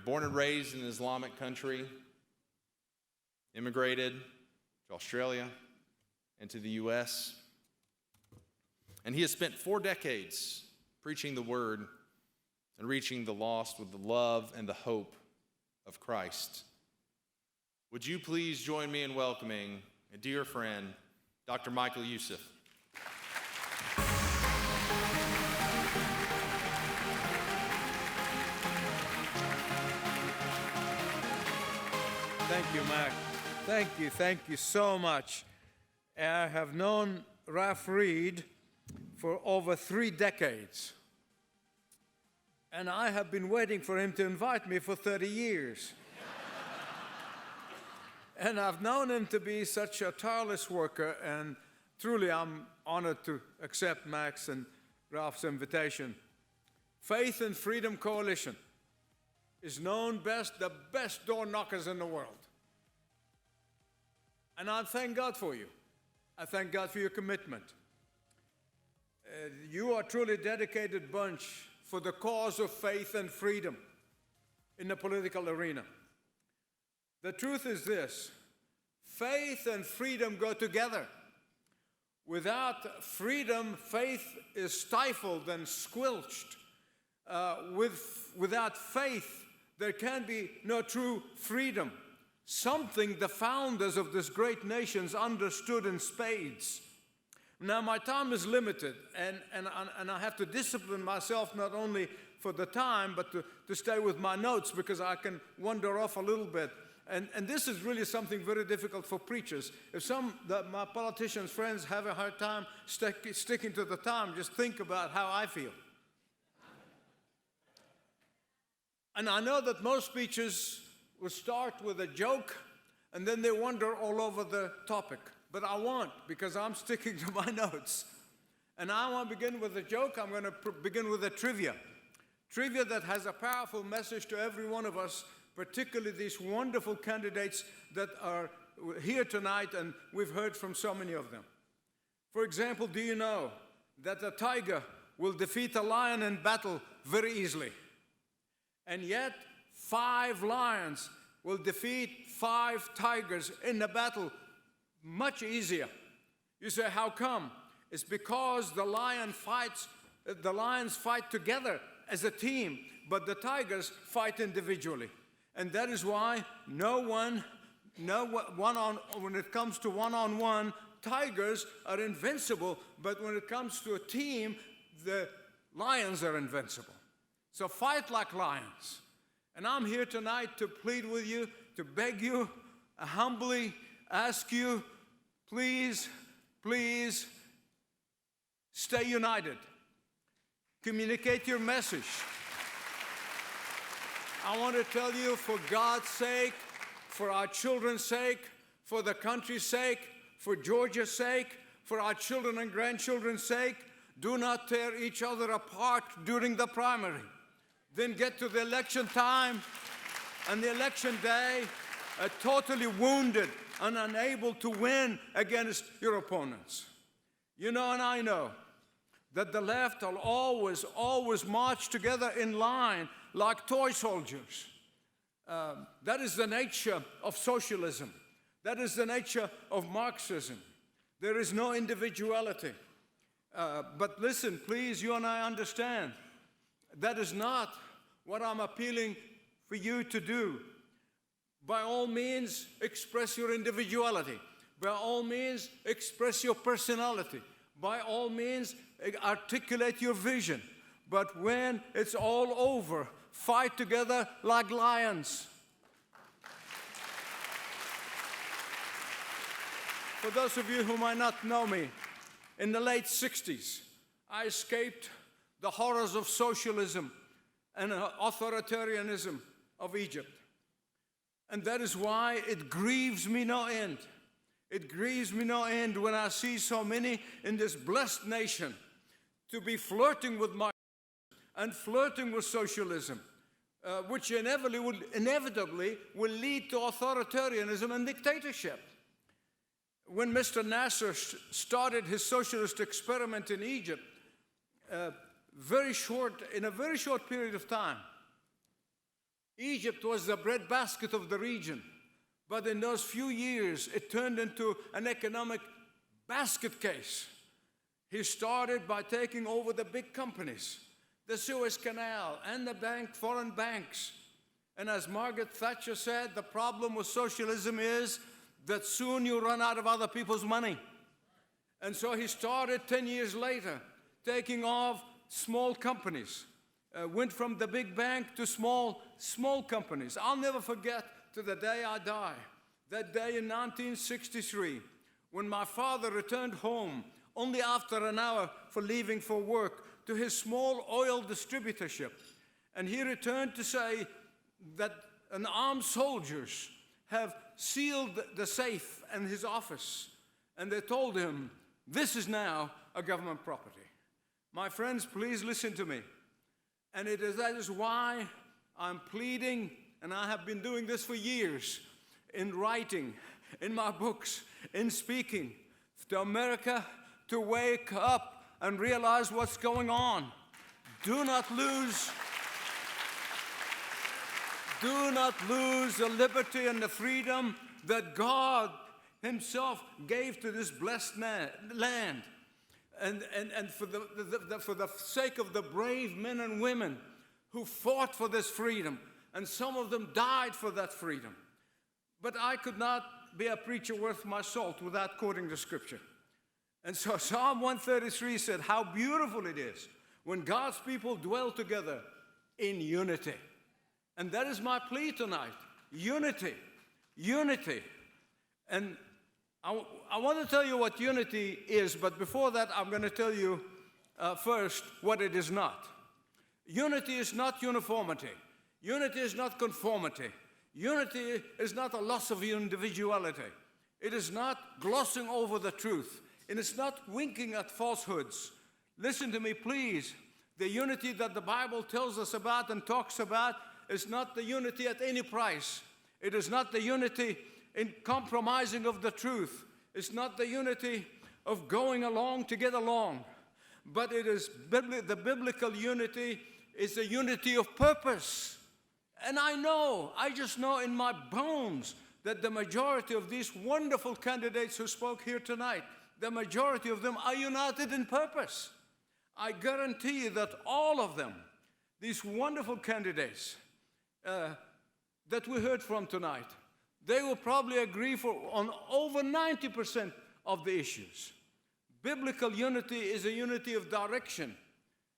born and raised in an Islamic country, immigrated to Australia and to the U.S., and he has spent 4 decades preaching the word and reaching the lost with the love and the hope of Christ. Would you please join me in welcoming a dear friend, Dr. Michael Youssef. Thank you, Mac. Thank you so much. I have known Ralph Reed for over 3 decades. And I have been waiting for him to invite me for 30 years. And I've known him to be such a tireless worker, and truly I'm honored to accept Mac's and Ralph's invitation. Faith and Freedom Coalition is known best, the best door knockers in the world. And I thank God for you. I thank God for your commitment. You are a truly dedicated bunch for the cause of faith and freedom in the political arena. The truth is this: faith and freedom go together. Without freedom, faith is stifled and squelched. Without faith, there can be no true freedom. Something the founders of this great nation understood in spades. Now, my time is limited, and I have to discipline myself not only for the time, but to stay with my notes, because I can wander off a little bit. And this is really something very difficult for preachers. If my politicians' friends have a hard time sticking to the time, just think about how I feel. And I know that most speeches will start with a joke, and then they wander all over the topic. But I won't, because I'm sticking to my notes. And I want to begin with a joke. I'm going to begin with a trivia. Trivia that has a powerful message to every one of us, particularly these wonderful candidates that are here tonight, and we've heard from so many of them. For example, do you know that a tiger will defeat a lion in battle very easily? And yet, 5 lions will defeat 5 tigers in a battle much easier. You say, how come? It's because the lions fight together as a team, but the tigers fight individually. And that is why when it comes to one-on-one, tigers are invincible, but when it comes to a team, the lions are invincible. So fight like lions. And I'm here tonight to plead with you, to beg you, humbly ask you, please, please stay united. Communicate your message. I want to tell you, for God's sake, for our children's sake, for the country's sake, for Georgia's sake, for our children and grandchildren's sake, do not tear each other apart during the primary. Then get to the election time and the election day totally wounded and unable to win against your opponents. You know, and I know that the left will always march together in line like toy soldiers. That is the nature of socialism. That is the nature of Marxism. There is no individuality. But listen, please, you and I understand. That is not what I'm appealing for you to do. By all means, express your individuality. By all means, express your personality. By all means, articulate your vision. But when it's all over, fight together like lions. For those of you who might not know me, in the late 60s, I escaped the horrors of socialism and authoritarianism of Egypt. And that is why it grieves me no end. It grieves me no end when I see so many in this blessed nation to be flirting with Marxism and flirting with socialism, which inevitably will lead to authoritarianism and dictatorship. When Mr. Nasser started his socialist experiment in Egypt, in a very short period of time, Egypt was the breadbasket of the region. But in those few years, it turned into an economic basket case. He started by taking over the big companies, the Suez Canal, and the foreign banks. And as Margaret Thatcher said, the problem with socialism is that soon you run out of other people's money. And so he started 10 years later, taking off small companies. Went from the big bank to small companies. I'll never forget to the day I die, that day in 1963, when my father returned home only after an hour for leaving for work to his small oil distributorship. And he returned to say that an armed soldiers have sealed the safe in his office. And they told him, this is now a government property. My friends, please listen to me. And that is why I'm pleading, and I have been doing this for years, in writing, in my books, in speaking, to America to wake up and realize what's going on. Do not lose the liberty and the freedom that God Himself gave to this blessed land. And for the sake of the brave men and women who fought for this freedom, and some of them died for that freedom. But I could not be a preacher worth my salt without quoting the scripture. And so Psalm 133 said, how beautiful it is when God's people dwell together in unity. And that is my plea tonight, unity, unity. And I want to tell you what unity is, but before that, I'm going to tell you first what it is not. Unity is not uniformity. Unity is not conformity. Unity is not a loss of individuality. It is not glossing over the truth. It is not winking at falsehoods. Listen to me, please. The unity that the Bible tells us about and talks about is not the unity at any price. It is not the unity in compromising of the truth. It's not the unity of going along to get along. But it is the biblical unity is the unity of purpose. And I just know in my bones that the majority of these wonderful candidates who spoke here tonight, the majority of them are united in purpose. I guarantee you that all of them, these wonderful candidates that we heard from tonight, they will probably agree on over 90% of the issues. Biblical unity is a unity of direction,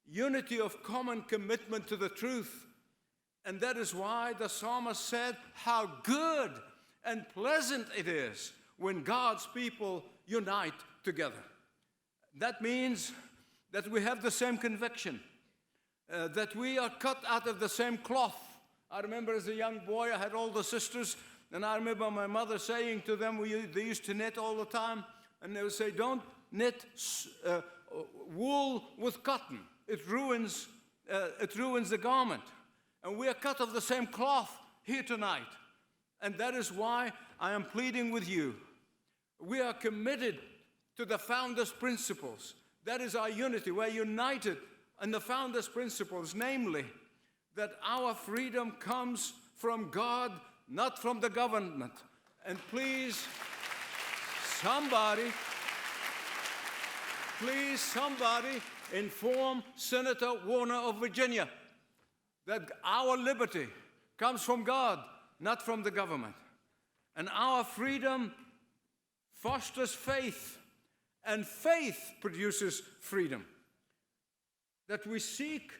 unity of common commitment to the truth. And that is why the psalmist said, how good and pleasant it is when God's people unite together. That means that we have the same conviction, that we are cut out of the same cloth. I remember as a young boy, I had older sisters, and I remember my mother saying to them, they used to knit all the time, and they would say, don't knit wool with cotton. It ruins the garment. And we are cut of the same cloth here tonight. And that is why I am pleading with you. We are committed to the founders' principles. That is our unity. We're united in the founders' principles, namely that our freedom comes from God, not from the government. And please, somebody inform Senator Warner of Virginia that our liberty comes from God, not from the government. And our freedom fosters faith, and faith produces freedom. That we seek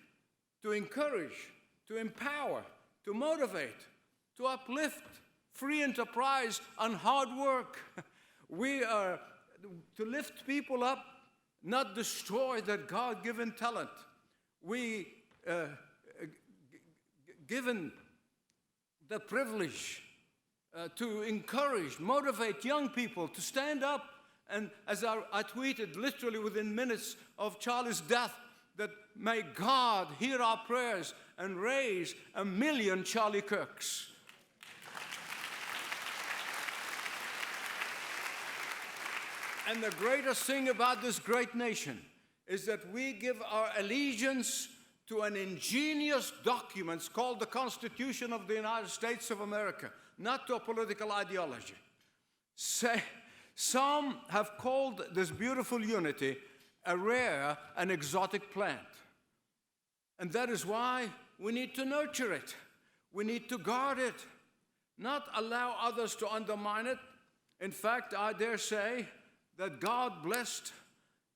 to encourage, to empower, to motivate, to uplift free enterprise and hard work. We are to lift people up, not destroy their God-given talent. We given the privilege to encourage, motivate young people to stand up. And as I tweeted literally within minutes of Charlie's death, that may God hear our prayers and raise 1 million Charlie Kirks. And the greatest thing about this great nation is that we give our allegiance to an ingenious document called the Constitution of the United States of America, not to a political ideology. Some have called this beautiful unity a rare and exotic plant. And that is why we need to nurture it. We need to guard it, not allow others to undermine it. In fact, I dare say that God blessed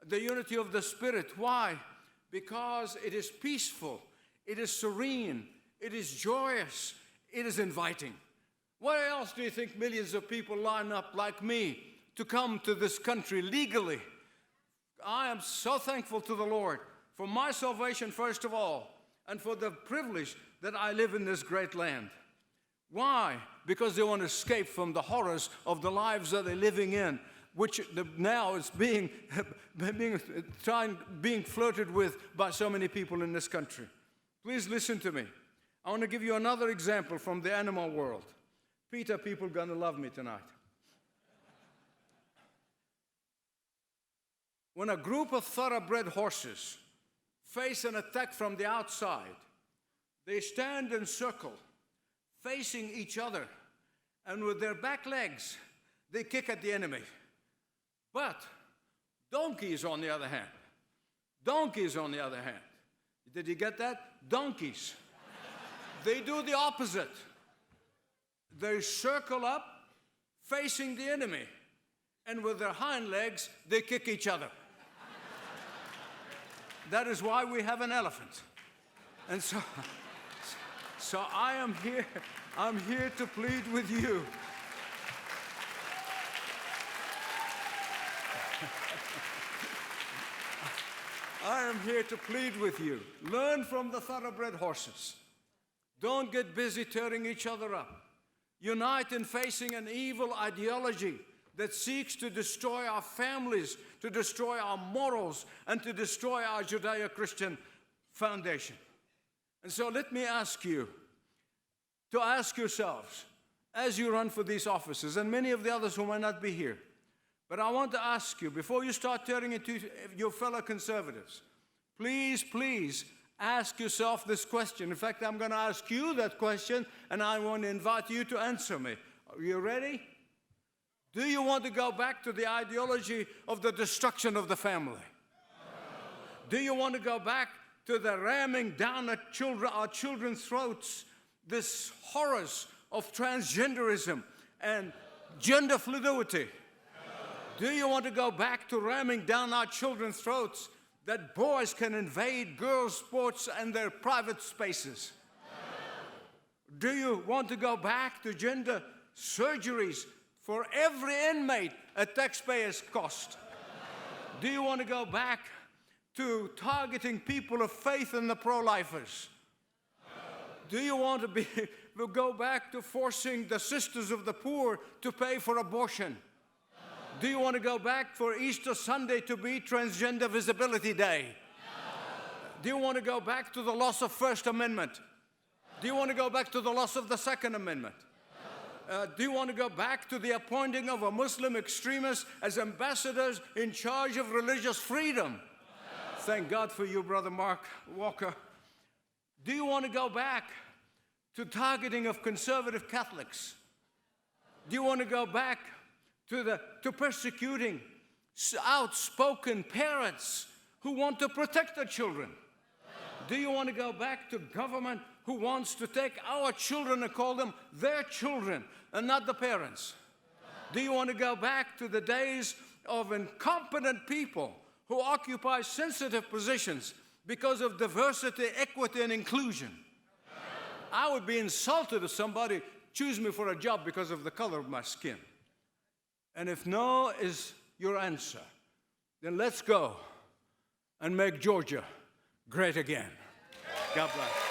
the unity of the Spirit. Why? Because it is peaceful, it is serene, it is joyous, it is inviting. Why else do you think millions of people line up like me to come to this country legally? I am so thankful to the Lord for my salvation, first of all, and for the privilege that I live in this great land. Why? Because they want to escape from the horrors of the lives that they're living in, which now is being flirted with by so many people in this country. Please listen to me. I want to give you another example from the animal world. Peter, people are going to love me tonight. When a group of thoroughbred horses face an attack from the outside, they stand in circle, facing each other, and with their back legs, they kick at the enemy. But donkeys, on the other hand, did you get that? Donkeys. They do the opposite. They circle up, facing the enemy, and with their hind legs, they kick each other. That is why we have an elephant. And so I'm here to plead with you. I am here to plead with you. Learn from the thoroughbred horses. Don't get busy tearing each other up. Unite in facing an evil ideology that seeks to destroy our families, to destroy our morals, and to destroy our Judeo-Christian foundation. And so let me ask you to ask yourselves, as you run for these offices, and many of the others who might not be here, but I want to ask you, before you start turning into your fellow conservatives, please ask yourself this question. In fact, I'm going to ask you that question, and I want to invite you to answer me. Are you ready? Do you want to go back to the ideology of the destruction of the family? No. Do you want to go back to the ramming down at our children's throats, this horrors of transgenderism and gender fluidity? Do you want to go back to ramming down our children's throats that boys can invade girls' sports and their private spaces? Do you want to go back to gender surgeries for every inmate at taxpayers' cost? Do you want to go back to targeting people of faith and the pro-lifers? Do you want to go back to forcing the sisters of the poor to pay for abortion? Do you want to go back for Easter Sunday to be Transgender Visibility Day? Do you want to go back to the loss of First Amendment? Do you want to go back to the loss of the Second Amendment? Do you want to go back to the appointing of a Muslim extremist as ambassadors in charge of religious freedom? Thank God for you, Brother Mark Walker. Do you want to go back to targeting of conservative Catholics? Do you want to go back to persecuting outspoken parents who want to protect their children? Do you want to go back to government who wants to take our children and call them their children and not the parents? Do you want to go back to the days of incompetent people who occupy sensitive positions because of diversity, equity, and inclusion? I would be insulted if somebody chose me for a job because of the color of my skin. And if no is your answer, then let's go and make Georgia great again. God bless.